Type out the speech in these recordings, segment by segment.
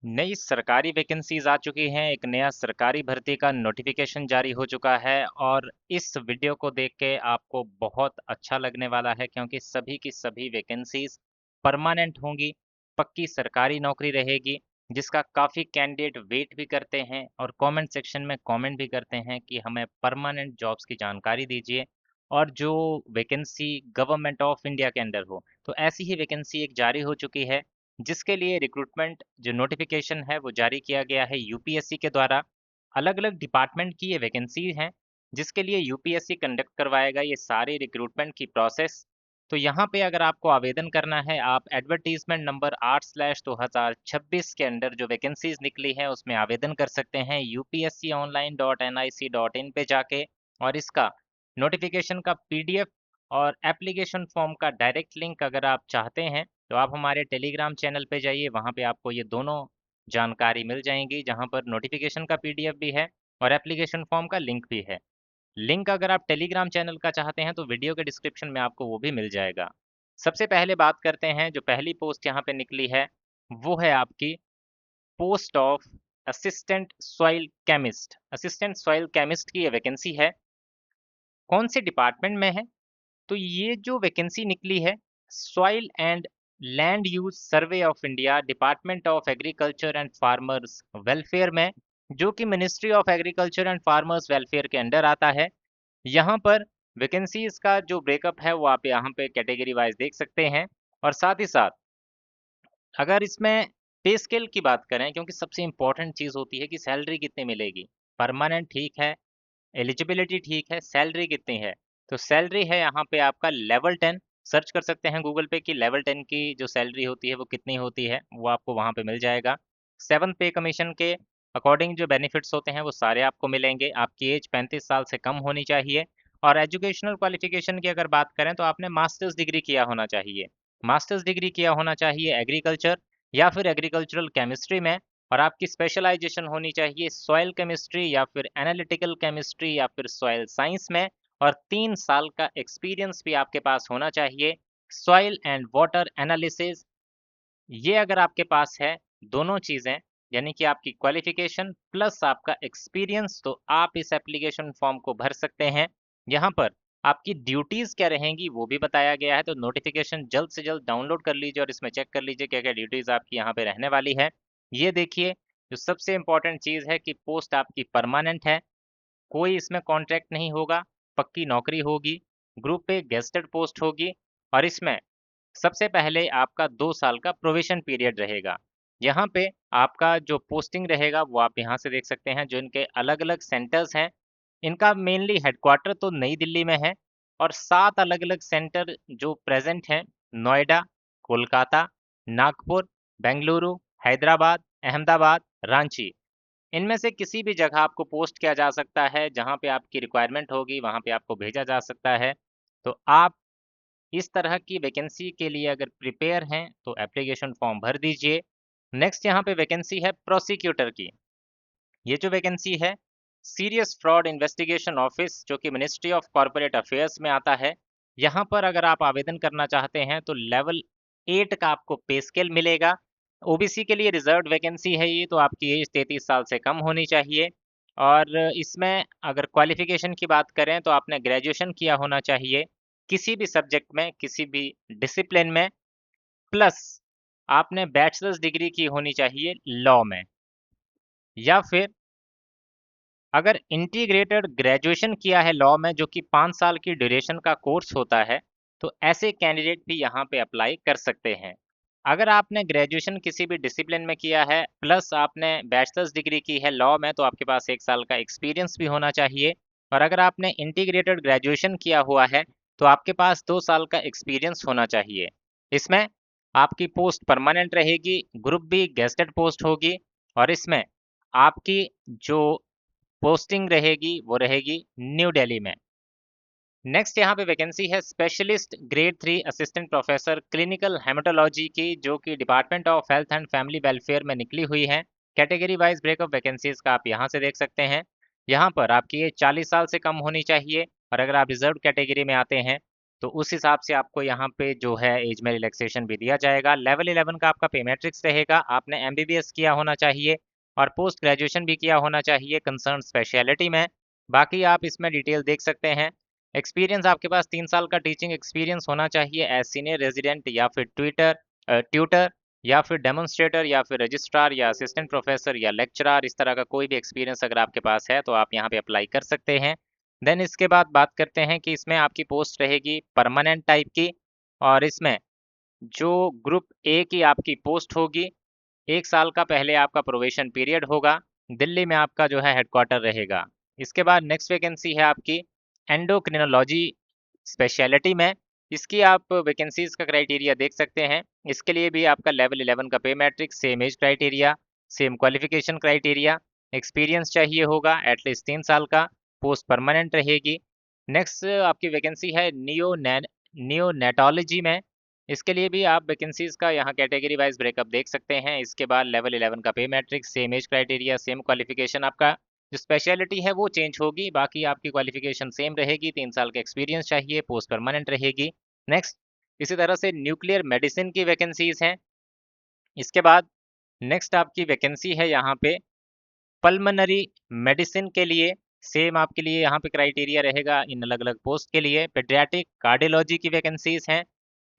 नई सरकारी वैकेंसीज आ चुकी हैं। एक नया सरकारी भर्ती का नोटिफिकेशन जारी हो चुका है और इस वीडियो को देख के आपको बहुत अच्छा लगने वाला है क्योंकि सभी की सभी वैकेंसीज परमानेंट होंगी। पक्की सरकारी नौकरी रहेगी जिसका काफ़ी कैंडिडेट वेट भी करते हैं और कमेंट सेक्शन में कमेंट भी करते हैं कि हमें परमानेंट जॉब्स की जानकारी दीजिए और जो वैकेंसी गवर्नमेंट ऑफ इंडिया के अंडर हो। तो ऐसी ही वैकेंसी एक जारी हो चुकी है जिसके लिए रिक्रूटमेंट जो नोटिफिकेशन है वो जारी किया गया है यूपीएससी के द्वारा। अलग अलग डिपार्टमेंट की ये वैकेंसी हैं जिसके लिए यूपीएससी कंडक्ट करवाएगा ये सारी रिक्रूटमेंट की प्रोसेस। तो यहाँ पे अगर आपको आवेदन करना है आप एडवर्टीजमेंट नंबर 8/2026 के अंडर जो वैकेंसीज निकली है उसमें आवेदन कर सकते हैं upsconline.nic.in पे जाके। और इसका नोटिफिकेशन का पीडीएफ और एप्लीकेशन फॉर्म का डायरेक्ट लिंक अगर आप चाहते हैं तो आप हमारे टेलीग्राम चैनल पे जाइए, वहाँ पे आपको ये दोनों जानकारी मिल जाएंगी जहाँ पर नोटिफिकेशन का पीडीएफ भी है और एप्लीकेशन फॉर्म का लिंक भी है। लिंक अगर आप टेलीग्राम चैनल का चाहते हैं तो वीडियो के डिस्क्रिप्शन में आपको वो भी मिल जाएगा। सबसे पहले बात करते हैं जो पहली पोस्ट यहाँ पे निकली है वो है आपकी post of assistant soil chemist. Assistant soil chemist की ये वैकेंसी है। कौन से डिपार्टमेंट में है? तो ये जो वैकेंसी निकली है soil and land use survey of India department of agriculture and farmers welfare में, जो कि ministry of agriculture and farmers welfare के अंडर आता है। यहाँ पर वैकेंसीज का जो ब्रेकअप है वो आप यहाँ पे कैटेगरी वाइज देख सकते हैं। और साथ ही साथ अगर इसमें पे स्केल की बात करें, क्योंकि सबसे इंपॉर्टेंट चीज़ होती है कि सैलरी कितनी मिलेगी। परमानेंट ठीक है, एलिजिबिलिटी ठीक है, सैलरी कितनी है? तो सैलरी है यहाँ पे आपका लेवल 10। सर्च कर सकते हैं गूगल पे कि लेवल 10 की जो सैलरी होती है वो कितनी होती है, वो आपको वहाँ पे मिल जाएगा। 7 पे कमीशन के अकॉर्डिंग जो बेनिफिट्स होते हैं वो सारे आपको मिलेंगे। आपकी एज 35 साल से कम होनी चाहिए। और एजुकेशनल क्वालिफिकेशन की अगर बात करें तो आपने मास्टर्स डिग्री किया होना चाहिए। मास्टर्स डिग्री किया होना चाहिए एग्रीकल्चर या फिर एग्रीकल्चरल केमिस्ट्री में। और आपकी स्पेशलाइजेशन होनी चाहिए सॉइल केमिस्ट्री या फिर एनालिटिकल केमिस्ट्री या फिर सॉइल साइंस में। और 3 साल का एक्सपीरियंस भी आपके पास होना चाहिए सॉइल एंड वाटर एनालिसिस। ये अगर आपके पास है दोनों चीज़ें, यानी कि आपकी क्वालिफिकेशन प्लस आपका एक्सपीरियंस, तो आप इस एप्लीकेशन फॉर्म को भर सकते हैं। यहाँ पर आपकी ड्यूटीज़ क्या रहेंगी वो भी बताया गया है। तो नोटिफिकेशन जल्द से जल्द डाउनलोड कर लीजिए और इसमें चेक कर लीजिए क्या क्या ड्यूटीज़ आपकी यहाँ पे रहने वाली है। ये देखिए, जो सबसे इम्पोर्टेंट चीज़ है कि पोस्ट आपकी परमानेंट है, कोई इसमें कॉन्ट्रैक्ट नहीं होगा, पक्की नौकरी होगी, ग्रुप पे गेस्टेड पोस्ट होगी। और इसमें सबसे पहले आपका 2 साल का प्रोविशन पीरियड रहेगा। यहाँ पे आपका जो पोस्टिंग रहेगा वो आप यहाँ से देख सकते हैं, जो इनके अलग अलग सेंटर्स हैं। इनका मेनली हेडक्वार्टर तो नई दिल्ली में है और 7 अलग अलग सेंटर जो प्रेजेंट हैं नोएडा, कोलकाता, नागपुर, बेंगलुरु, हैदराबाद, अहमदाबाद, रांची। इनमें से किसी भी जगह आपको पोस्ट किया जा सकता है, जहाँ पे आपकी रिक्वायरमेंट होगी वहाँ पे आपको भेजा जा सकता है। तो आप इस तरह की वैकेंसी के लिए अगर प्रिपेयर हैं तो एप्लीकेशन फॉर्म भर दीजिए। नेक्स्ट यहाँ पे वैकेंसी है प्रोसिक्यूटर की। ये जो वैकेंसी है सीरियस फ्रॉड इन्वेस्टिगेशन ऑफिस, जो कि मिनिस्ट्री ऑफ कॉरपोरेट अफेयर्स में आता है। यहाँ पर अगर आप आवेदन करना चाहते हैं तो लेवल 8 का आपको पे स्केल मिलेगा। ओबीसी के लिए रिजर्व्ड वैकेंसी है ये, तो आपकी एज 33 साल से कम होनी चाहिए। और इसमें अगर क्वालिफिकेशन की बात करें तो आपने ग्रेजुएशन किया होना चाहिए किसी भी सब्जेक्ट में, किसी भी डिसिप्लिन में, प्लस आपने बैचलर्स डिग्री की होनी चाहिए लॉ में। या फिर अगर इंटीग्रेटेड ग्रेजुएशन किया है लॉ में, जो कि 5 साल की ड्यूरेशन का कोर्स होता है, तो ऐसे कैंडिडेट भी यहाँ पे अप्लाई कर सकते हैं। अगर आपने ग्रेजुएशन किसी भी डिसिप्लिन में किया है प्लस आपने बैचलर्स डिग्री की है लॉ में, तो आपके पास 1 साल का एक्सपीरियंस भी होना चाहिए। और अगर आपने इंटीग्रेटेड ग्रेजुएशन किया हुआ है तो आपके पास 2 साल का एक्सपीरियंस होना चाहिए। इसमें आपकी पोस्ट परमानेंट रहेगी, ग्रुप बी गेस्टेड पोस्ट होगी। और इसमें आपकी जो पोस्टिंग रहेगी वो रहेगी न्यू दिल्ली में। नेक्स्ट यहाँ पे वैकेंसी है specialist grade 3 assistant professor clinical haematology की, जो कि department of health and family welfare में निकली हुई है। कैटेगरी वाइज ब्रेकअप वैकेंसीज का आप यहाँ से देख सकते हैं। यहाँ पर आपकी एज 40 साल से कम होनी चाहिए और अगर आप रिजर्व कैटेगरी में आते हैं तो उस हिसाब से आपको यहाँ पे जो है एज में रिलैक्सेशन भी दिया जाएगा। लेवल 11 का आपका पे मैट्रिक्स रहेगा। आपने एमबीबीएस किया होना चाहिए और पोस्ट ग्रेजुएशन भी किया होना चाहिए कंसर्न स्पेशलिटी में। बाकी आप इसमें डिटेल देख सकते हैं। एक्सपीरियंस आपके पास 3 साल का टीचिंग एक्सपीरियंस होना चाहिए एज सीनियर रेजिडेंट या फिर ट्यूटर या फिर डेमोन्स्ट्रेटर या फिर रजिस्ट्रार या असिस्टेंट प्रोफेसर या लेक्चरर, इस तरह का कोई भी एक्सपीरियंस अगर आपके पास है तो आप यहाँ पे अप्लाई कर सकते हैं। देन इसके बाद बात करते हैं कि इसमें आपकी पोस्ट रहेगी परमानेंट टाइप की, और इसमें जो ग्रुप ए की आपकी पोस्ट होगी, 1 साल का पहले आपका प्रोवेशन पीरियड होगा। दिल्ली में आपका जो है हेडक्वार्टर रहेगा। इसके बाद नेक्स्ट वैकेंसी है आपकी एंडोक्रिनोलॉजी स्पेशलिटी में। इसकी आप वैकेंसीज का क्राइटेरिया देख सकते हैं। इसके लिए भी आपका लेवल 11 का पे matrix, same age criteria, same qualification criteria, experience चाहिए होगा एटलीस्ट 3 साल का, पोस्ट परमानेंट रहेगी। नेक्स्ट आपकी वैकेंसी है नियोनेटोलॉजी में। इसके लिए भी आप वैकेंसीज का यहाँ कैटेगरी वाइज ब्रेकअप देख सकते हैं। इसके बाद लेवल 11 का पे matrix, same age criteria, same qualification. आपका जो स्पेशलिटी है वो चेंज होगी, बाकी आपकी क्वालिफिकेशन सेम रहेगी। 3 साल का एक्सपीरियंस चाहिए, पोस्ट परमानेंट रहेगी। नेक्स्ट इसी तरह से न्यूक्लियर मेडिसिन की वैकेंसीज हैं। इसके बाद नेक्स्ट आपकी वैकेंसी है यहाँ पे पल्मनरी मेडिसिन के लिए। सेम आपके लिए यहाँ पे क्राइटेरिया रहेगा इन अलग अलग पोस्ट के लिए। पेडियाट्रिक कार्डियोलॉजी की वैकेंसीज हैं।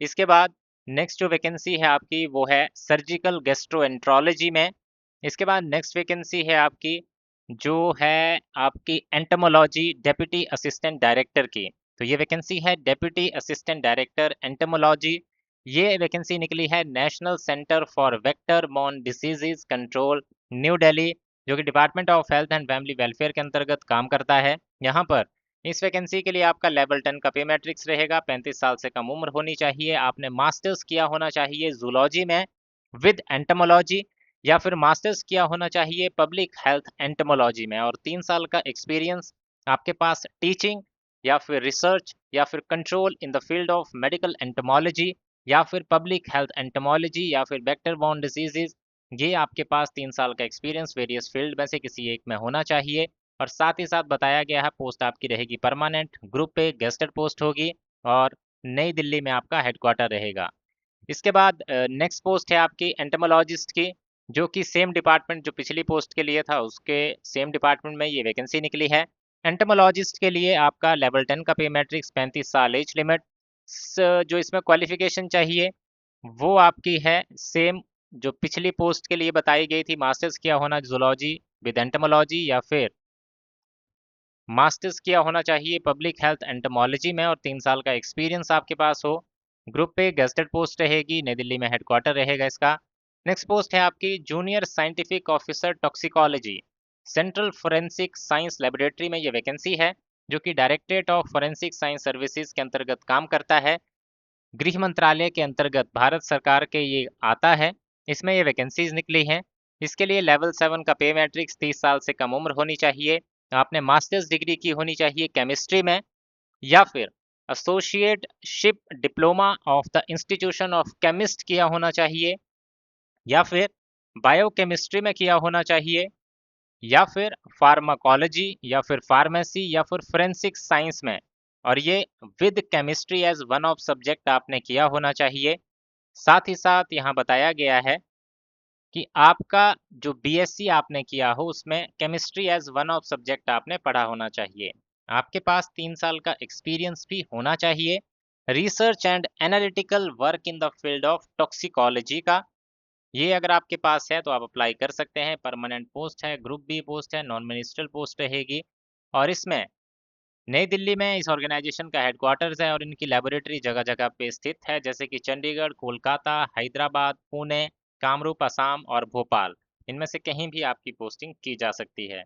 इसके बाद नेक्स्ट जो वैकेंसी है आपकी वो है सर्जिकल गैस्ट्रोएंट्रोलॉजी में। इसके बाद नेक्स्ट वैकेंसी है आपकी जो है आपकी एंटमोलॉजी डेप्यूटी असिस्टेंट डायरेक्टर की। तो ये वैकेंसी है डेप्यूटी असिस्टेंट डायरेक्टर एंटमोलॉजी। ये वैकेंसी निकली है national centre for vector borne diseases control, new Delhi, जो कि department of health and family welfare के अंतर्गत काम करता है। यहाँ पर इस वैकेंसी के लिए आपका लेवल 10 का पे मैट्रिक्स रहेगा। 35 साल से कम उम्र होनी चाहिए। आपने मास्टर्स किया होना चाहिए जूलॉजी में विद एंटमोलॉजी, या फिर मास्टर्स किया होना चाहिए पब्लिक हेल्थ एंटमोलॉजी में, और 3 साल का एक्सपीरियंस आपके पास टीचिंग या फिर रिसर्च या फिर control in the field of medical entomology या फिर पब्लिक हेल्थ एंटमोलॉजी या फिर वेक्टर बॉर्न डिजीजेज, ये आपके पास 3 साल का एक्सपीरियंस वेरियस फील्ड में से किसी एक में होना चाहिए। और साथ ही साथ बताया गया है पोस्ट आपकी रहेगी परमानेंट, ग्रुप पे गेस्टेड पोस्ट होगी और नई दिल्ली में आपका हेडक्वार्टर रहेगा। इसके बाद नेक्स्ट पोस्ट है आपकी एंटमोलॉजिस्ट की, जो कि सेम डिपार्टमेंट जो पिछली पोस्ट के लिए था उसके सेम डिपार्टमेंट में ये वैकेंसी निकली है। एंटमोलॉजिस्ट के लिए आपका लेवल 10 का पे मैट्रिक्स, 35 साल एज लिमिट। जो इसमें क्वालिफिकेशन चाहिए वो आपकी है सेम जो पिछली पोस्ट के लिए बताई गई थी, मास्टर्स किया होना जूलॉजी विद एंटमोलॉजी या फिर मास्टर्स किया होना चाहिए पब्लिक हेल्थ एंटमोलॉजी में, और 3 साल का एक्सपीरियंस आपके पास हो। ग्रुप पे गेस्टेड पोस्ट रहेगी, नई दिल्ली में हेडक्वार्टर रहेगा इसका। नेक्स्ट पोस्ट है आपकी junior scientific officer toxicology, central forensic science laboratory में ये वैकेंसी है, जो कि directorate of forensic science services के अंतर्गत काम करता है। गृह मंत्रालय के अंतर्गत भारत सरकार के ये आता है। इसमें ये वैकेंसीज निकली हैं। इसके लिए लेवल 7 का पे मैट्रिक्स, 30 साल से कम उम्र होनी चाहिए। आपने मास्टर्स डिग्री की होनी चाहिए केमिस्ट्री में, या फिर associateship diploma of the institution of chemist किया होना चाहिए, या फिर बायोकेमिस्ट्री में किया होना चाहिए, या फिर फार्माकोलॉजी या फिर फार्मेसी या फिर फोरेंसिक साइंस में, और ये with chemistry as one of subject आपने किया होना चाहिए। साथ ही साथ यहाँ बताया गया है कि आपका जो बीएससी आपने किया हो उसमें chemistry as one of subject आपने पढ़ा होना चाहिए। आपके पास 3 साल का एक्सपीरियंस भी होना चाहिए research and analytical work in the field of toxicology का। ये अगर आपके पास है तो आप अप्लाई कर सकते हैं। परमानेंट पोस्ट है, ग्रुप बी पोस्ट है, नॉन मिनिस्ट्रियल पोस्ट रहेगी, और इसमें नई दिल्ली में इस ऑर्गेनाइजेशन का हेडक्वार्टर्स है और इनकी लेबोरेटरी जगह जगह पे स्थित है, जैसे कि चंडीगढ़, कोलकाता, हैदराबाद, पुणे, कामरूप असम और भोपाल। इनमें से कहीं भी आपकी पोस्टिंग की जा सकती है।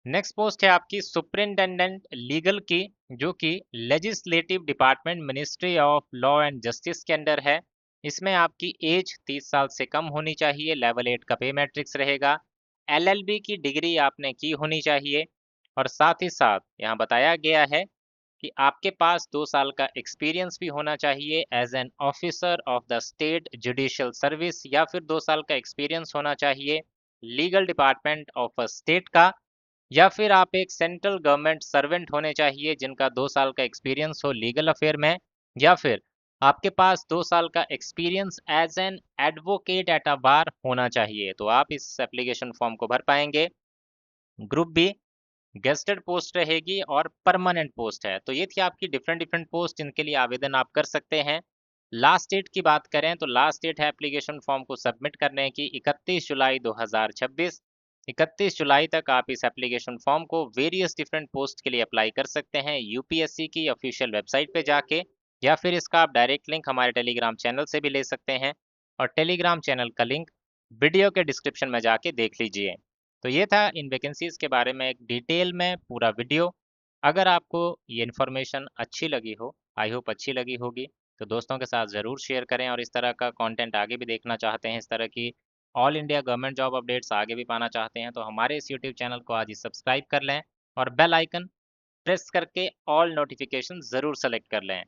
नेक्स्ट पोस्ट है आपकी सुपरिंटेंडेंट लीगल की, जो कि legislative department ministry of law and justice के अंडर है। इसमें आपकी एज 30 साल से कम होनी चाहिए। लेवल 8 का पे मैट्रिक्स रहेगा। एलएलबी की डिग्री आपने की होनी चाहिए, और साथ ही साथ यहाँ बताया गया है कि आपके पास 2 साल का एक्सपीरियंस भी होना चाहिए as an officer of the state judicial service, या फिर 2 साल का एक्सपीरियंस होना चाहिए legal department of a state का, या फिर आप एक सेंट्रल गवर्नमेंट सर्वेंट होने चाहिए जिनका 2 साल का एक्सपीरियंस हो लीगल अफेयर में। या फिर आपके पास 2 साल का experience as an advocate at a bar होना चाहिए, तो आप इस एप्लीकेशन फॉर्म को भर पाएंगे। ग्रुप बी गेस्टेड पोस्ट रहेगी और परमानेंट पोस्ट है। तो ये थी आपकी डिफरेंट डिफरेंट पोस्ट जिनके लिए आवेदन आप कर सकते हैं। लास्ट डेट की बात करें तो लास्ट डेट है एप्लीकेशन फॉर्म को सबमिट करने की 31 जुलाई 2026। 31 जुलाई तक आप इस एप्लीकेशन फॉर्म को वेरियस डिफरेंट पोस्ट के लिए अप्लाई कर सकते हैं यूपीएससी की ऑफिशियल वेबसाइट पे जाके, या फिर इसका आप डायरेक्ट लिंक हमारे टेलीग्राम चैनल से भी ले सकते हैं, और टेलीग्राम चैनल का लिंक वीडियो के डिस्क्रिप्शन में जाके देख लीजिए। तो ये था इन वैकेंसीज के बारे में एक डिटेल में पूरा वीडियो। अगर आपको ये इन्फॉर्मेशन अच्छी लगी हो, आई होप अच्छी लगी होगी, तो दोस्तों के साथ ज़रूर शेयर करें। और इस तरह का कंटेंट आगे भी देखना चाहते हैं, इस तरह की all India government job updates आगे भी पाना चाहते हैं, तो हमारे इस यूट्यूब चैनल को आज ही सब्सक्राइब कर लें और बेल आइकन प्रेस करके ऑल नोटिफिकेशन ज़रूर सेलेक्ट कर लें।